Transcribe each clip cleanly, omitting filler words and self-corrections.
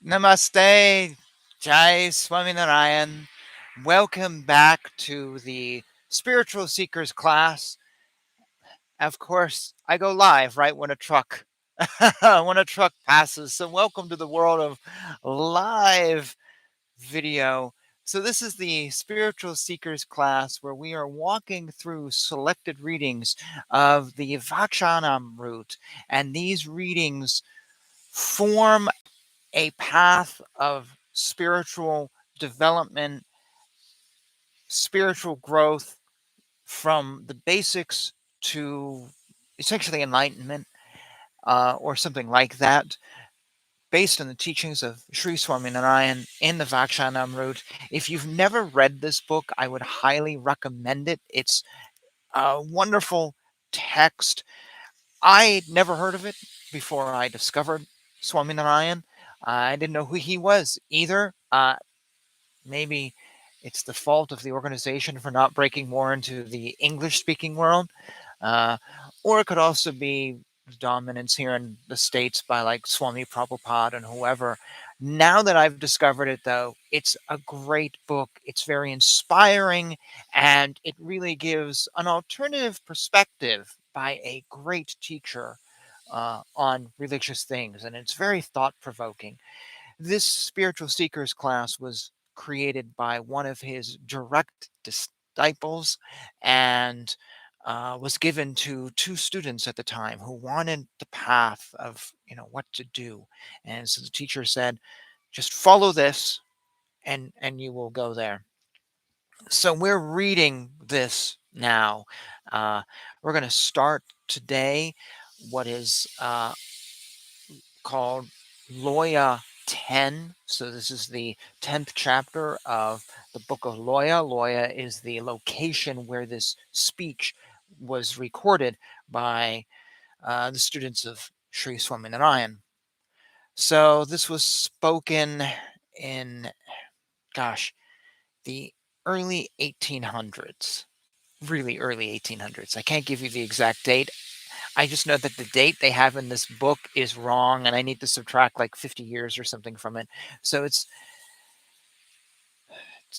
Namaste, Jai Swaminarayan. Welcome back to the Spiritual Seekers class. Of course, I go live right when a truck when a truck passes. So welcome to the world of live video. So this is the Spiritual Seekers class where we are walking through selected readings of the Vachanamrut, and these readings form a path of spiritual development, spiritual growth from the basics to essentially enlightenment or something like that, based on the teachings of Sri Swaminarayan in the Vachanamrut. If you've never read this book, I would highly recommend it. It's a wonderful text. I never heard of it before I discovered Swaminarayan. I didn't know who he was either. Maybe it's the fault of the organization for not breaking more into the English speaking world. Uh, or it could also be dominance here in the States by like Swami Prabhupada and whoever. Now that I've discovered it, though, it's a great book. It's very inspiring and it really gives an alternative perspective by a great teacher on religious things. And it's very thought provoking. This spiritual seekers class was created by one of his direct disciples and was given to two students at the time who wanted the path of what to do. And so the teacher said, just follow this and you will go there. So we're reading this now. uh, we're going to start today what is called Loya 10. So this is the 10th chapter of the book of Loya. Loya is the location where this speech was recorded by the students of Sri Swaminarayan. So this was spoken in, gosh, the early 1800s. Really early 1800s. I can't give you the exact date. I just know that the date they have in this book is wrong, and I need to subtract like 50 years or something from it. So it's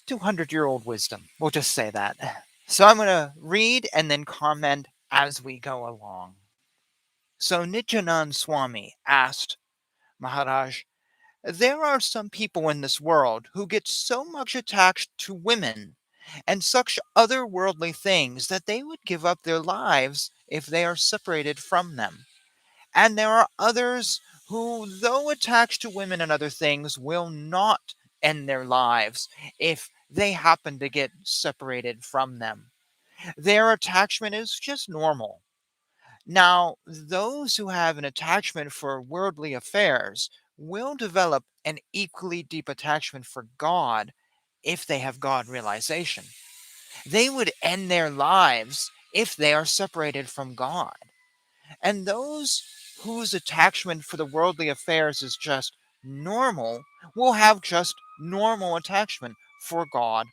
200-year-old wisdom. We'll just say that. So I'm going to read and then comment as we go along. So Nityanand Swami asked Maharaj, there are some people in this world who get so much attached to women and such other worldly things that they would give up their lives if they are separated from them. And there are others who, though attached to women and other things, will not end their lives if they happen to get separated from them. Their attachment is just normal. Now, those who have an attachment for worldly affairs will develop an equally deep attachment for God if they have God realization. They would end their lives if they are separated from God. And those whose attachment for the worldly affairs is just normal will have just normal attachment for God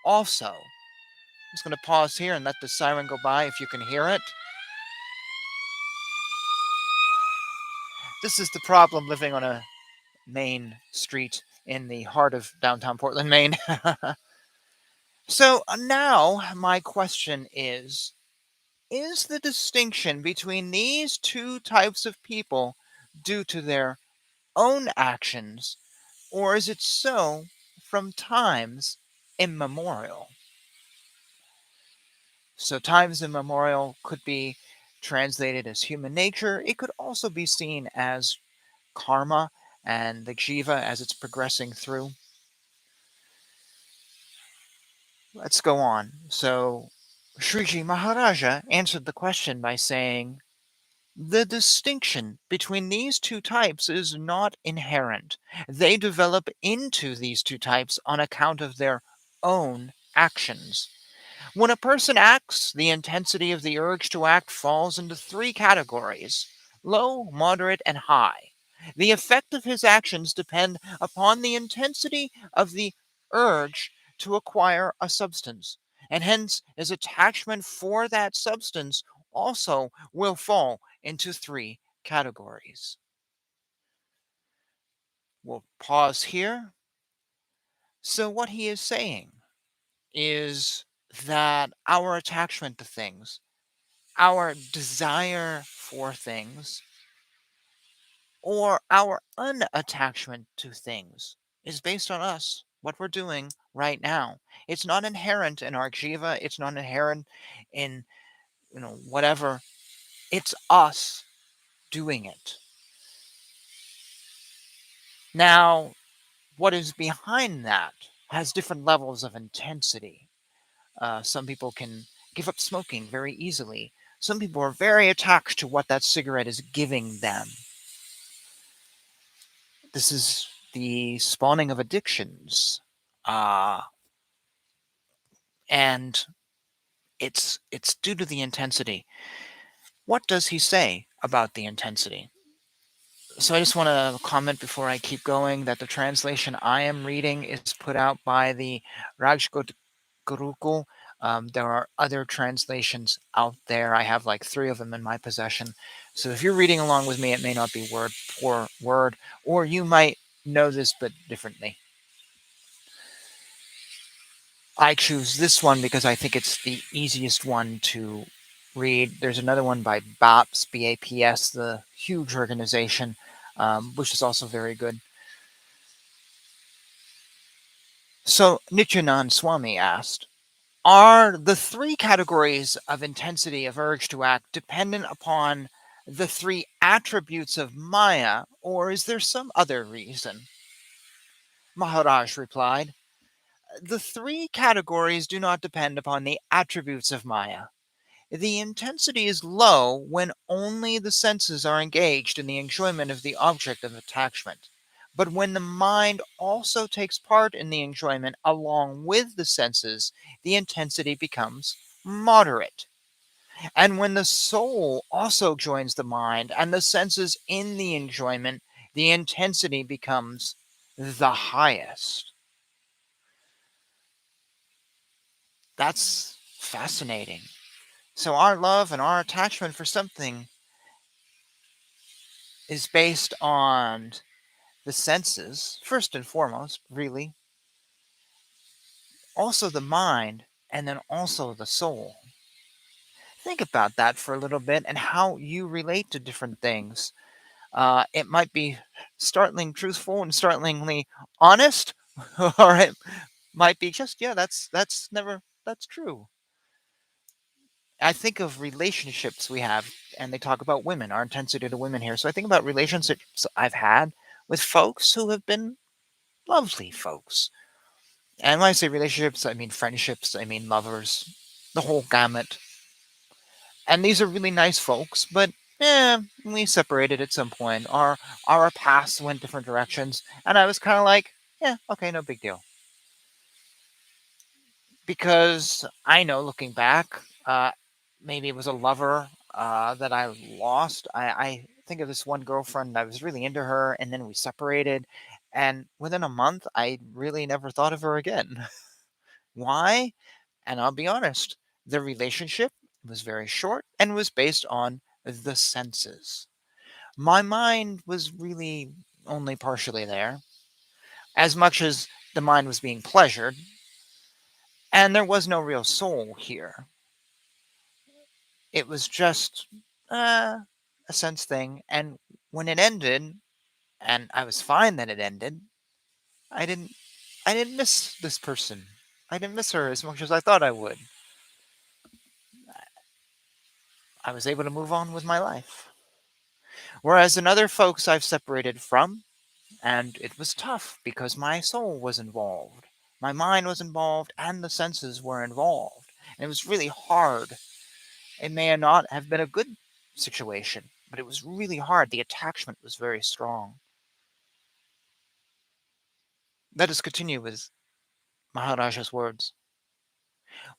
also. I'm just going to pause here and let the siren go by if you can hear it. This is the problem living on a main street in the heart of downtown Portland, Maine. So now my question is the distinction between these two types of people due to their own actions, or is it so from times immemorial? So, times immemorial could be translated as human nature. It could also be seen as karma and the jiva as it's progressing through. Let's go on. So, Shriji Maharaja answered the question by saying, the distinction between these two types is not inherent. They develop into these two types on account of their own actions. When a person acts, the intensity of the urge to act falls into three categories: low, moderate, and high. The effect of his actions depend upon the intensity of the urge to acquire a substance, and hence his attachment for that substance also will fall into three categories. We'll pause here. So, what he is saying is that our attachment to things, our desire for things, or our unattachment to things is based on us, what we're doing right now. It's not inherent in our jiva, it's not inherent in, whatever. It's us doing it. Now, what is behind that has different levels of intensity. Some people can give up smoking very easily. Some people are very attached to what that cigarette is giving them. This is the spawning of addictions. Uh, and it's due to the intensity. What does he say about the intensity? So I just want to comment before I keep going that the translation I am reading is put out by the Rajkot Gurukul. There are other translations out there. I have like three of them in my possession. So if you're reading along with me, it may not be word for word, or you might know this but differently. I choose this one because I think it's the easiest one to read. There's another one by BAPS, BAPS, the huge organization, which is also very good. So Nityanand Swami asked, are the three categories of intensity of urge to act dependent upon the three attributes of Maya, or is there some other reason? Maharaj replied, the three categories do not depend upon the attributes of Maya. The intensity is low when only the senses are engaged in the enjoyment of the object of attachment. But when the mind also takes part in the enjoyment along with the senses, the intensity becomes moderate. And when the soul also joins the mind and the senses in the enjoyment, the intensity becomes the highest. That's fascinating. So, our love and our attachment for something is based on the senses, first and foremost, really, also the mind, and then also the soul. Think about that for a little bit and how you relate to different things. It might be startling truthful and startlingly honest, or it might be just, yeah, that's true. I think of relationships we have, and they talk about women, our intensity to women here. So I think about relationships I've had with folks who have been lovely folks. And when I say relationships, I mean friendships, I mean lovers, the whole gamut. And these are really nice folks, but we separated at some point. Our paths went different directions, and I was kind of like, yeah, okay, no big deal. Because I know, looking back, maybe it was a lover that I lost. I think of this one girlfriend. I was really into her, and then we separated. And within a month, I really never thought of her again. Why? And I'll be honest, the relationship was very short and was based on the senses. My mind was really only partially there, as much as the mind was being pleasured, and there was no real soul here. It was just a sense thing. And when it ended, and I was fine that it ended, I didn't I didn't miss this person. I didn't miss her as much as I thought I would. I was able to move on with my life. Whereas in other folks I've separated from, and it was tough because my soul was involved, my mind was involved, and the senses were involved. And it was really hard. It may not have been a good situation, but it was really hard. The attachment was very strong. Let us continue with Maharaja's words.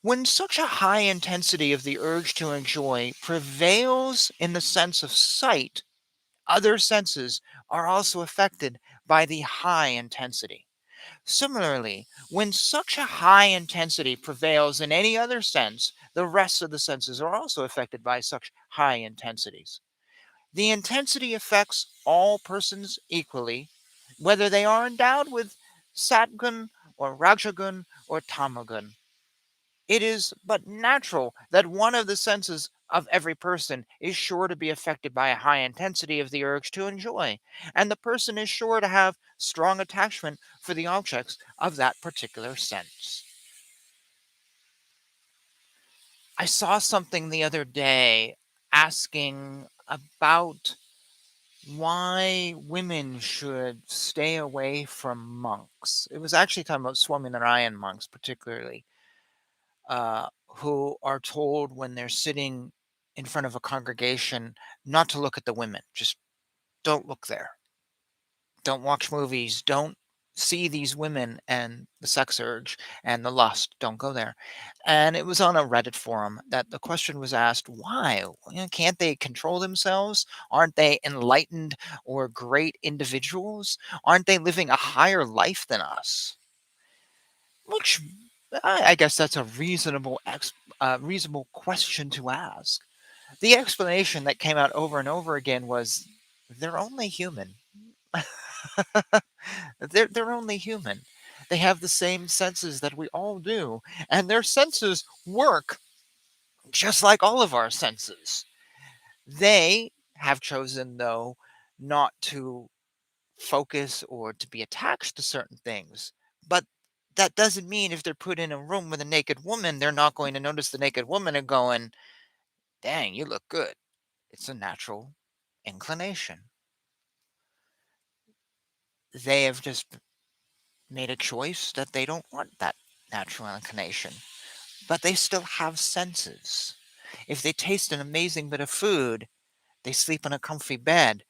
When such a high intensity of the urge to enjoy prevails in the sense of sight, other senses are also affected by the high intensity. Similarly, when such a high intensity prevails in any other sense, the rest of the senses are also affected by such high intensities. The intensity affects all persons equally, whether they are endowed with Satgun or Rajagun or Tamagun. It is but natural that one of the senses of every person is sure to be affected by a high intensity of the urge to enjoy, and the person is sure to have strong attachment for the objects of that particular sense. I saw something the other day asking about why women should stay away from monks. It was actually talking about Swaminarayan monks, particularly, who are told when they're sitting in front of a congregation not to look at the women. Just don't look there. Don't watch movies. Don't see these women and the sex urge and the lust. Don't go there. And it was on a Reddit forum that the question was asked, why? Can't they control themselves? Aren't they enlightened or great individuals? Aren't they living a higher life than us? Which I guess that's a reasonable question to ask. The explanation that came out over and over again was they're only human. They're only human. They have the same senses that we all do, and their senses work just like all of our senses. They have chosen, though, not to focus or to be attached to certain things. But that doesn't mean if they're put in a room with a naked woman, they're not going to notice the naked woman and going, dang, you look good. It's a natural inclination. They have just made a choice that they don't want that natural inclination, but they still have senses. If they taste an amazing bit of food, they sleep in a comfy bed,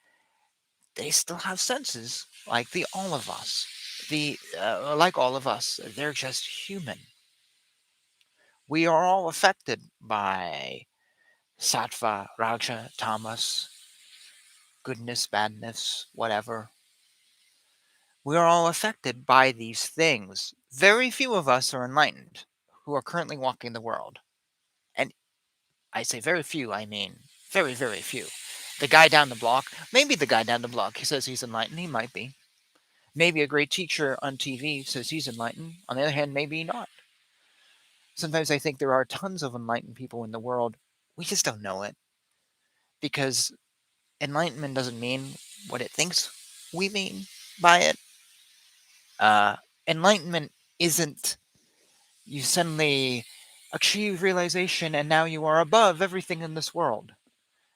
they still have senses like the all of us. Like all of us, they're just human. We are all affected by sattva, raja, tamas, goodness, badness, whatever. We are all affected by these things. Very few of us are enlightened who are currently walking the world. And I say very few, I mean very, very few. The guy down the block, maybe the guy down the block, he says he's enlightened, he might be. Maybe a great teacher on TV says he's enlightened. On the other hand, maybe not. Sometimes I think there are tons of enlightened people in the world. We just don't know it because enlightenment doesn't mean what it thinks we mean by it. Uh, Enlightenment isn't you suddenly achieve realization and now you are above everything in this world.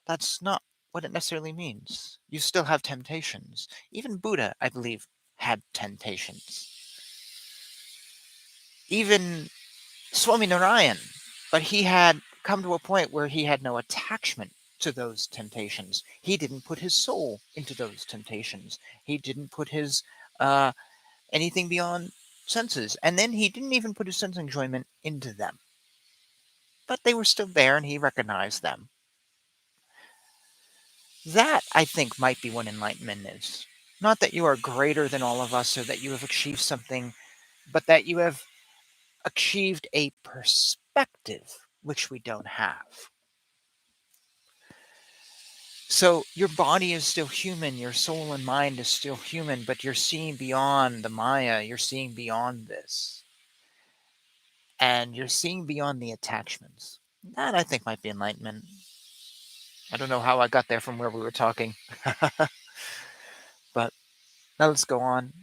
That's not what it necessarily means. You still have temptations. Even Buddha, I believe, had temptations. Even Swaminarayan, but he had come to a point where he had no attachment to those temptations. He didn't put his soul into those temptations. He didn't put his uh, anything beyond senses, and then he didn't even put his sense enjoyment into them. But they were still there, and he recognized them. That I think might be what enlightenment is. Not that you are greater than all of us, or that you have achieved something, but that you have achieved a perspective which we don't have. So your body is still human, your soul and mind is still human, but you're seeing beyond the Maya, you're seeing beyond this. And you're seeing beyond the attachments. That I think might be enlightenment. I don't know how I got there from where we were talking. But now let's go on.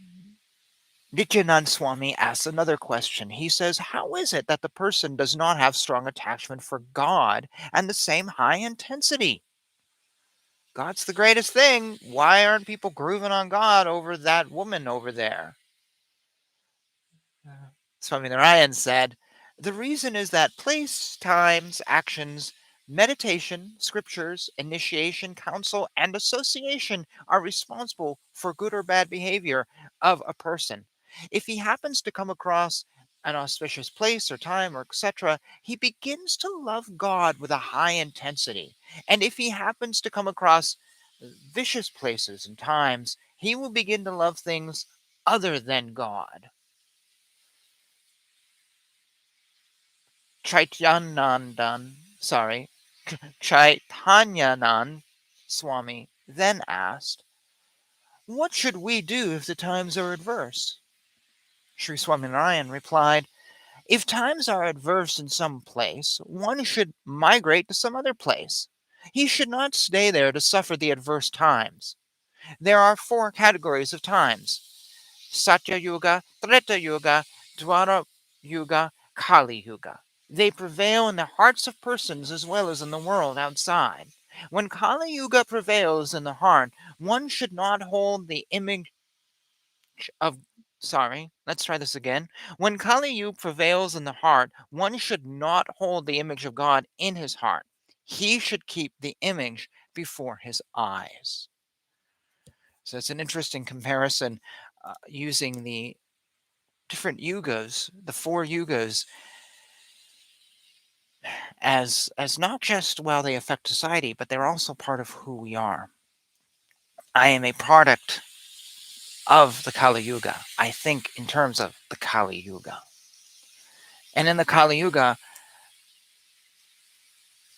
Nityanand Swami asks another question. He says, how is it that the person does not have strong attachment for God and the same high intensity? God's the greatest thing. Why aren't people grooving on God over that woman over there? Swaminarayan said, the reason is that place, times, actions, meditation, scriptures, initiation, counsel, and association are responsible for good or bad behavior of a person. If he happens to come across an auspicious place or time or etc., he begins to love God with a high intensity. And if he happens to come across vicious places and times, he will begin to love things other than God. Sorry, Chaitanyanand Swami then asked, What should we do if the times are adverse? Sri Swaminarayan replied, if times are adverse in some place, one should migrate to some other place. He should not stay there to suffer the adverse times. There are four categories of times: Satya Yuga, Treta Yuga, Dwara Yuga, Kali Yuga. They prevail in the hearts of persons as well as in the world outside. When Kali Yuga prevails in the heart, one should not hold the image of sorry, let's try this again. When Kali Yuga prevails in the heart, one should not hold the image of God in his heart. He should keep the image before his eyes. So it's an interesting comparison using the different yugas, the four yugas, as not just well they affect society, but they're also part of who we are. I am a product of the Kali Yuga. I think in terms of the Kali Yuga. And in the Kali Yuga,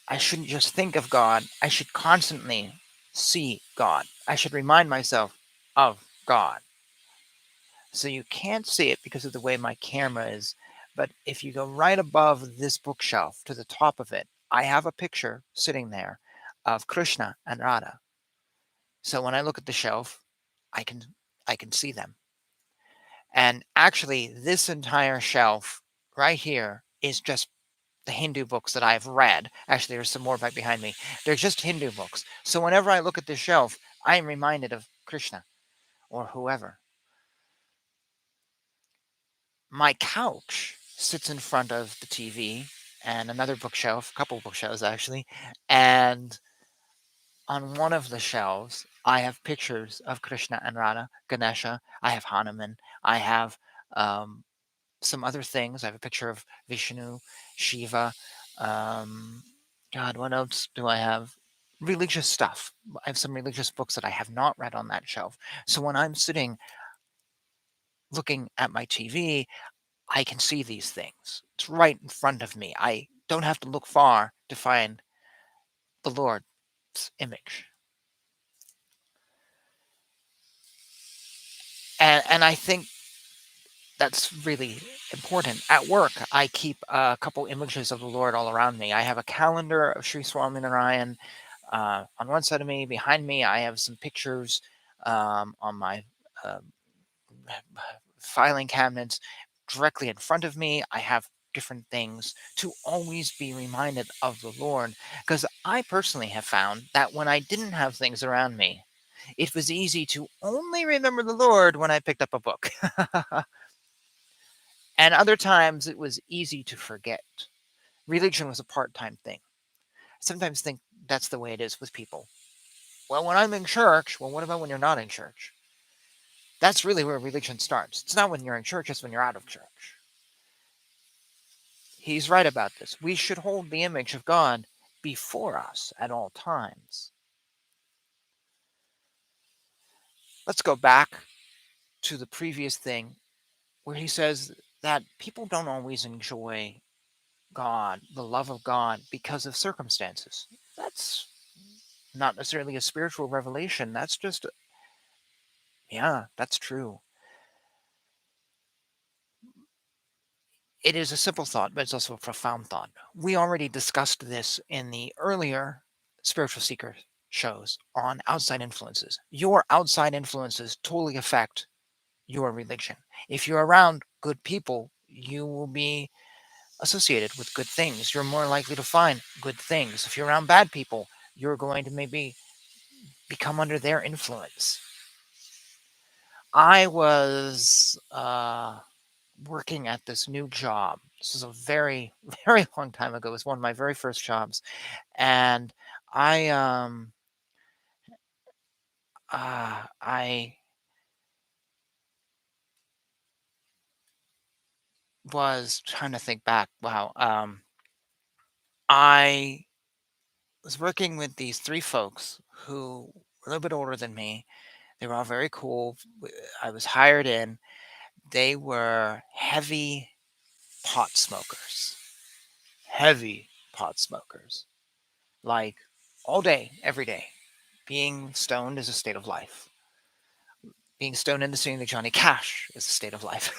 I shouldn't just think of God, I should constantly see God. I should remind myself of God. So you can't see it because of the way my camera is. But if you go right above this bookshelf to the top of it, I have a picture sitting there of Krishna and Radha. So when I look at the shelf, I can I can see them. And actually, this entire shelf right here is just the Hindu books that I've read. Actually, there's some more right behind me. They're just Hindu books. So whenever I look at this shelf, I am reminded of Krishna or whoever. My couch sits in front of the TV and another bookshelf, a couple bookshelves actually, and on one of the shelves, I have pictures of Krishna and Radha, Ganesha. I have Hanuman. I have um, some other things. I have a picture of Vishnu, Shiva. Um, God, what else do I have? Religious stuff. I have some religious books that I have not read on that shelf. So when I'm sitting looking at my TV, I can see these things. It's right in front of me. I don't have to look far to find the Lord's image. And I think that's really important. At work, I keep a couple images of the Lord all around me. I have a calendar of Sri Swaminarayan on one side of me. Behind me, I have some pictures on my uh, filing cabinets. Directly in front of me, I have different things to always be reminded of the Lord. Because I personally have found that when I didn't have things around me, it was easy to only remember the Lord when I picked up a book. And other times it was easy to forget. Religion was a part time thing. I sometimes think that's the way it is with people. Well, when I'm in church, well, what about when you're not in church? That's really where religion starts. It's not when you're in church, it's when you're out of church. He's right about this. We should hold the image of God before us at all times. Let's go back to the previous thing where he says that people don't always enjoy God, the love of God, because of circumstances. That's not necessarily a spiritual revelation. That's just, yeah, that's true. It is a simple thought, but it's also a profound thought. We already discussed this in the earlier Spiritual Seeker shows on outside influences. Your outside influences totally affect your religion. If you're around good people, you will be associated with good things. You're more likely to find good things. If you're around bad people, you're going to maybe become under their influence. I was working at this new job. This is a very, very long time ago. It was one of my very first jobs, and I I was trying to think back. Wow. I was working with these three folks who were a little bit older than me. They were all very cool. I was hired in. They were heavy pot smokers. Heavy pot smokers. Like all day, every day. Being stoned is a state of life. being stoned into seeing the Johnny Cash is a state of life.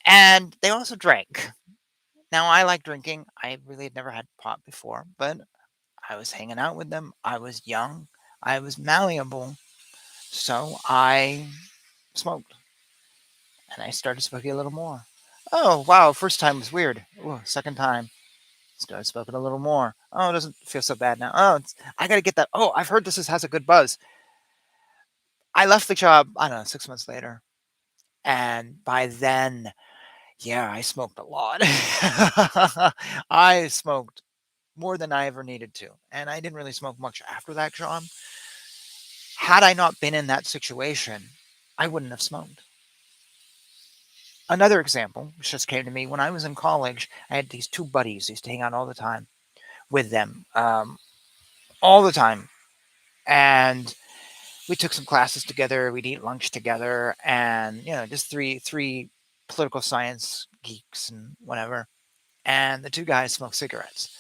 And they also drank. Now, I like drinking. I really had never had pot before, but I was hanging out with them. I was young. I was malleable. So I smoked and I started smoking a little more. Oh, wow. First time was weird. Ooh, second time, started smoking a little more. Oh, it doesn't feel so bad now. Oh, I got to get that. Oh, I've heard has a good buzz. I left the job, I don't know, 6 months later. And by then, yeah, I smoked a lot. I smoked more than I ever needed to. And I didn't really smoke much after that job. Had I not been in that situation, I wouldn't have smoked. Another example, which just came to me when I was in college, I had these two buddies. I used to hang out all the time with them, all the time. And we took some classes together. We'd eat lunch together, and just three political science geeks and whatever. And the two guys smoked cigarettes.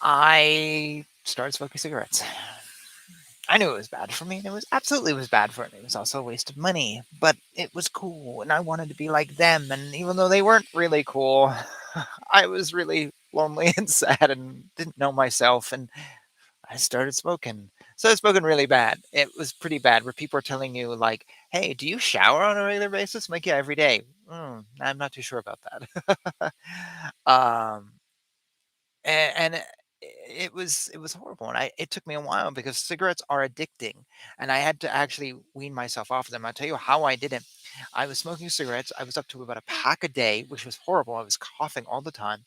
I started smoking cigarettes. I knew it was bad for me, and it was absolutely was bad for me. It was also a waste of money, but it was cool, and I wanted to be like them. And even though they weren't really cool, I was really lonely and sad and didn't know myself, and I started smoking. So I was smoking really bad. It was pretty bad where people are telling you like, "Hey, do you shower on a regular basis?" I'm like, "Yeah, every day." I'm not too sure about that. um, and it was horrible, and it took me a while because cigarettes are addicting, and I had to actually wean myself off of them. I'll tell you how I did it. I was smoking cigarettes. I was up to about a pack a day, which was horrible. I was coughing all the time.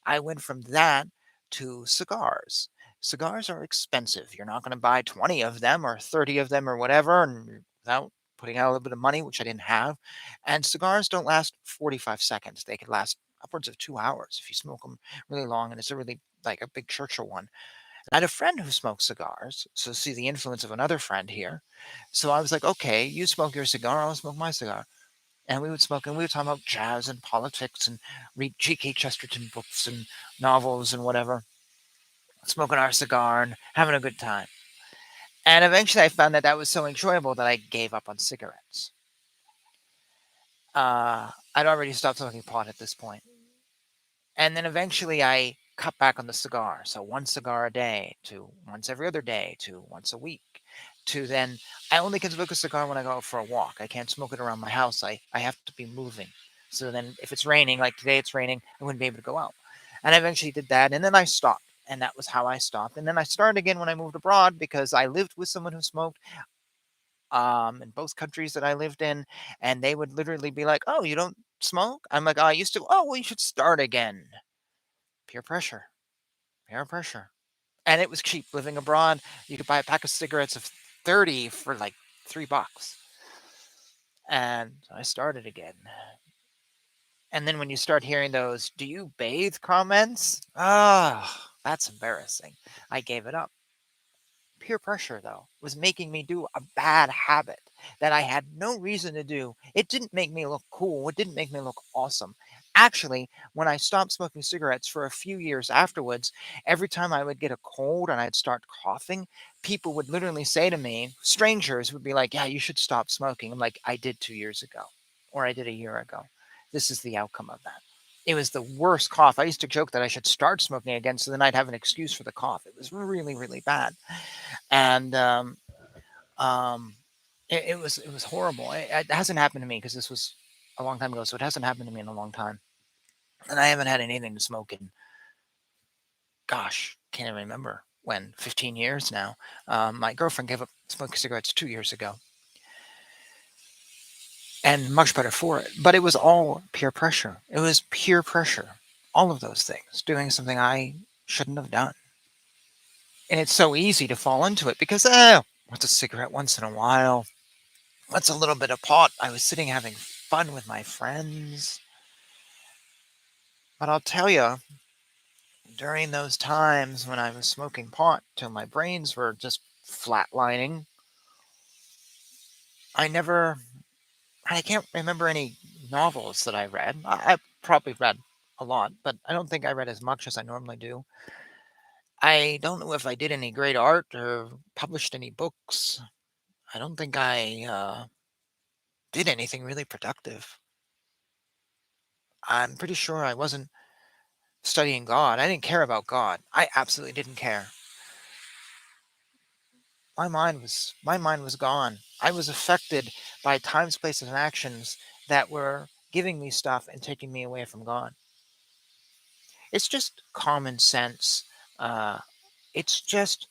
I went from that to cigars. Cigars are expensive. You're not going to buy 20 of them or 30 of them or whatever, and without putting out a little bit of money, which I didn't have. And cigars don't last 45 seconds. They could last upwards of 2 hours if you smoke them really long, and it's a really like a big Churchill one. And I had a friend who smoked cigars, so see the influence of another friend here. So I was like, okay, you smoke your cigar, I'll smoke my cigar. And we would smoke, and we would talk about jazz and politics and read G.K. Chesterton books and novels and whatever, smoking our cigar and having a good time. And eventually I found that that was so enjoyable that I gave up on cigarettes. I'd already stopped smoking pot at this point. And then eventually I cut back on the cigar. So one cigar a day to once every other day to once a week to then I only can smoke a cigar when I go out for a walk. I can't smoke it around my house. I have to be moving. So then if it's raining, like today it's raining, I wouldn't be able to go out. And I eventually did that. And then I stopped. And that was how I stopped. And then I started again when I moved abroad because I lived with someone who smoked in both countries that I lived in. And they would literally be like, "Oh, you don't smoke?" I'm like, "Oh, I used to." "Oh, well, you should start again." Peer pressure, peer pressure. And it was cheap living abroad. You could buy a pack of cigarettes of 30 for like $3. And I started again. And then when you start hearing those, "Do you bathe?" comments, that's embarrassing. I gave it up. Peer pressure, though, was making me do a bad habit that I had no reason to do. It didn't make me look cool. It didn't make me look awesome. Actually, when I stopped smoking cigarettes for a few years afterwards, every time I would get a cold and I'd start coughing, people would literally say to me, strangers would be like, "Yeah, you should stop smoking." I'm like, "I did 2 years ago, or I did a year ago. This is the outcome of that." It was the worst cough. I used to joke that I should start smoking again so then I'd have an excuse for the cough. It was really, really bad. And um, it was horrible. It hasn't happened to me because this was a long time ago, so it hasn't happened to me in a long time, and I haven't had anything to smoke in, gosh, can't even remember when, 15 years now. My girlfriend gave up smoking cigarettes 2 years ago, and much better for it. But it was all peer pressure. It was peer pressure. All of those things, doing something I shouldn't have done. And it's so easy to fall into it because, what's a cigarette once in a while? What's a little bit of pot? I was sitting having fun with my friends. But I'll tell you, during those times when I was smoking pot till my brains were just flatlining, I never, I can't remember any novels that I read. I probably read a lot, but I don't think I read as much as I normally do. I don't know if I did any great art or published any books. I don't think I did anything really productive. I'm pretty sure I wasn't studying God. I didn't care about God. I absolutely didn't care. My mind was gone. I was affected by times, places, and actions that were giving me stuff and taking me away from God. It's just common sense. Uh, it's just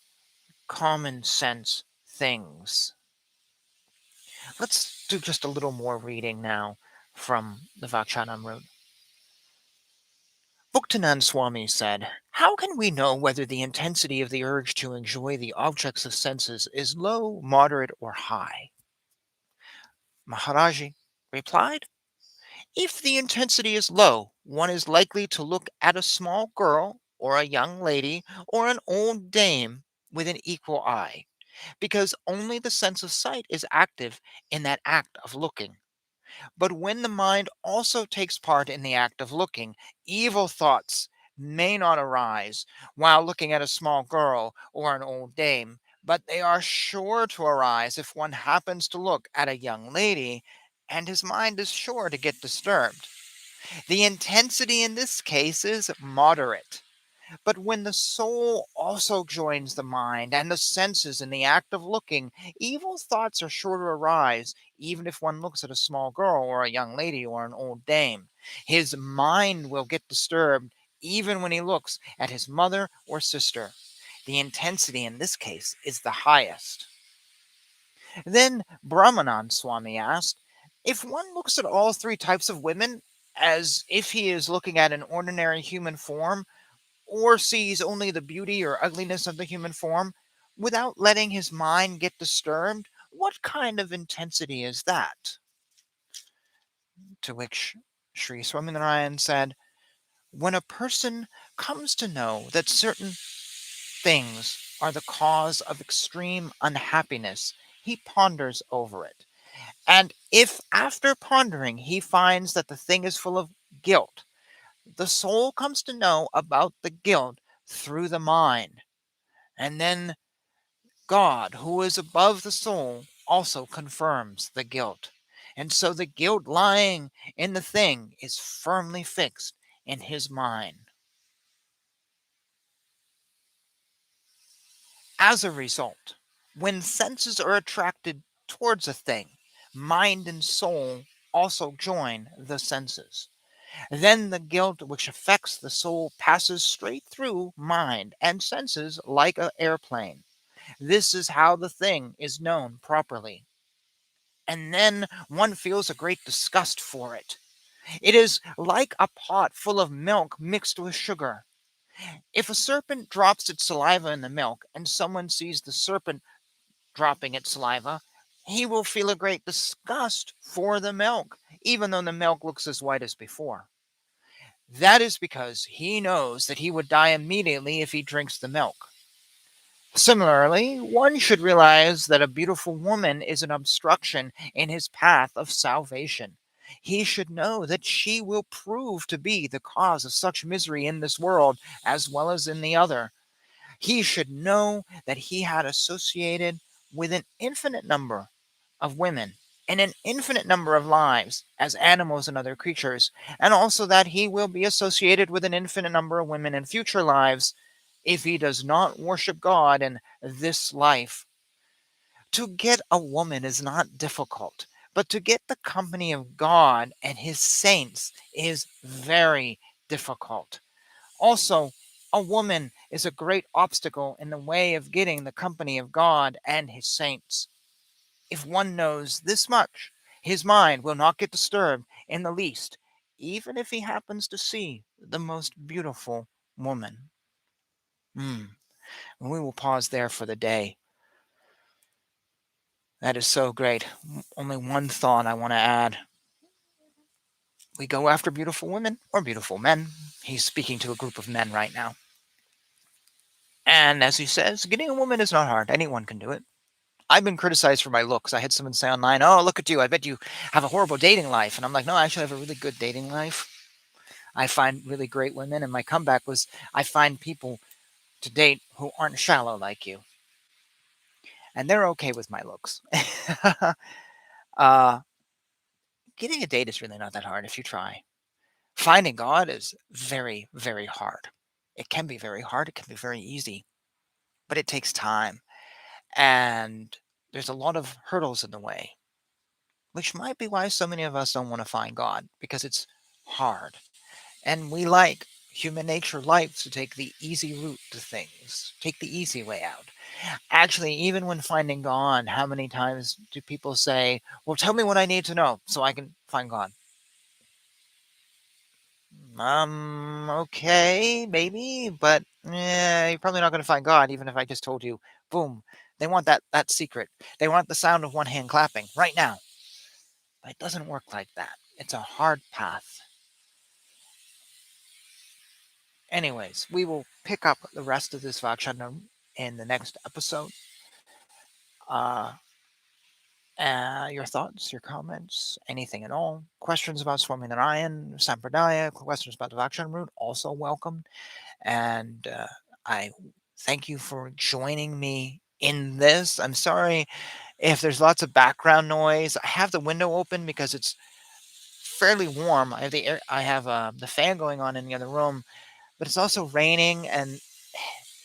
common sense things. Let's do just a little more reading now from the Vachanamrut. Bhuktanand Swami said, "How can we know whether the intensity of the urge to enjoy the objects of senses is low, moderate, or high?" Maharaji replied, "If the intensity is low, one is likely to look at a small girl, or a young lady, or an old dame with an equal eye, because only the sense of sight is active in that act of looking. But when the mind also takes part in the act of looking, evil thoughts may not arise while looking at a small girl or an old dame, but they are sure to arise if one happens to look at a young lady, and his mind is sure to get disturbed. The intensity in this case is moderate. But when the soul also joins the mind and the senses in the act of looking, evil thoughts are sure to arise, even if one looks at a small girl or a young lady or an old dame. His mind will get disturbed even when he looks at his mother or sister. The intensity in this case is the highest. Then Brahmanand Swami asked, if one looks at all three types of women as if he is looking at an ordinary human form, or sees only the beauty or ugliness of the human form, without letting his mind get disturbed, what kind of intensity is that? To which Sri Swaminarayan said, when a person comes to know that certain things are the cause of extreme unhappiness, he ponders over it. And if after pondering he finds that the thing is full of guilt, the soul comes to know about the guilt through the mind. And then God, who is above the soul, also confirms the guilt. And so the guilt lying in the thing is firmly fixed in his mind. As a result, when senses are attracted towards a thing, mind and soul also join the senses. Then the guilt which affects the soul passes straight through mind and senses like an airplane. This is how the thing is known properly. And then one feels a great disgust for it. It is like a pot full of milk mixed with sugar. If a serpent drops its saliva in the milk and someone sees the serpent dropping its saliva, he will feel a great disgust for the milk, even though the milk looks as white as before. That is because he knows that he would die immediately if he drinks the milk. Similarly, one should realize that a beautiful woman is an obstruction in his path of salvation. He should know that she will prove to be the cause of such misery in this world as well as in the other. He should know that he had associated with an infinite number of women in an infinite number of lives as animals and other creatures, and also that he will be associated with an infinite number of women in future lives if he does not worship God in this life. To get a woman is not difficult, but to get the company of God and his saints is very difficult. Also, a woman is a great obstacle in the way of getting the company of God and his saints. If one knows this much, his mind will not get disturbed in the least, even if he happens to see the most beautiful woman. Hmm. And we will pause there for the day. That is so great. Only one thought I want to add. We go after beautiful women or beautiful men. He's speaking to a group of men right now. And as he says, getting a woman is not hard. Anyone can do it. I've been criticized for my looks. I had someone say online, "Oh, look at you. I bet you have a horrible dating life." And I'm like, "No, I actually have a really good dating life. I find really great women." And my comeback was, I find people to date who aren't shallow like you, and they're okay with my looks. uh, Getting a date is really not that hard if you try. Finding God is very, very hard. It can be very hard. It can be very easy, but it takes time, and there's a lot of hurdles in the way, which might be why so many of us don't want to find God because it's hard. And we like human nature likes to take the easy route to things, take the easy way out. Actually, even when finding God, how many times do people say, "Well, tell me what I need to know so I can find God?" Okay, maybe, but you're probably not going to find God even if I just told you, boom. They want that secret. They want the sound of one hand clapping right now. But it doesn't work like that. It's a hard path. Anyways, we will pick up the rest of this Vachanam in the next episode. Uh, your thoughts, your comments, anything at all. Questions about Swaminarayan, Sampradaya, questions about the Vachanamrut, also welcome. And I thank you for joining me in this. I'm sorry if there's lots of background noise. I have the window open because it's fairly warm. I have the fan going on in the other room, but it's also raining, and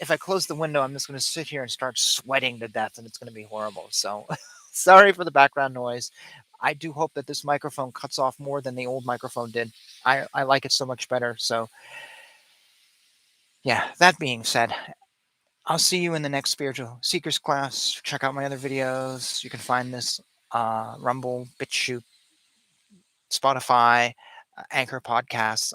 if I close the window, I'm just going to sit here and start sweating to death, and it's going to be horrible. So, sorry for the background noise. I do hope that this microphone cuts off more than the old microphone did. I like it so much better. So, yeah, that being said, I'll see you in the next Spiritual Seekers class. Check out my other videos. You can find this Rumble, BitChute, Spotify, Anchor podcasts.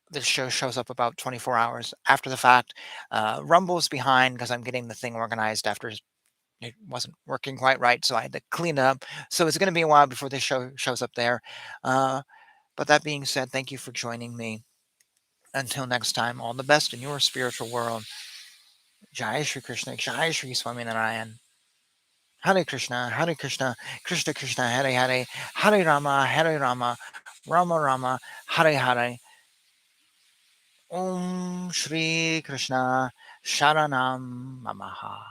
This show shows up about 24 hours after the fact. Rumble's behind because I'm getting the thing organized after it wasn't working quite right, so I had to clean it up. So it's going to be a while before this show shows up there. Uh, but that being said, thank you for joining me. Until next time, all the best in your spiritual world. Jai Shri Krishna, Jai Shri Swaminarayan. Hare Krishna, Krishna Krishna, Hare Hare, Hare Rama, Rama Rama, Hare Hare. Om Shri Krishna Sharanam Mamaha.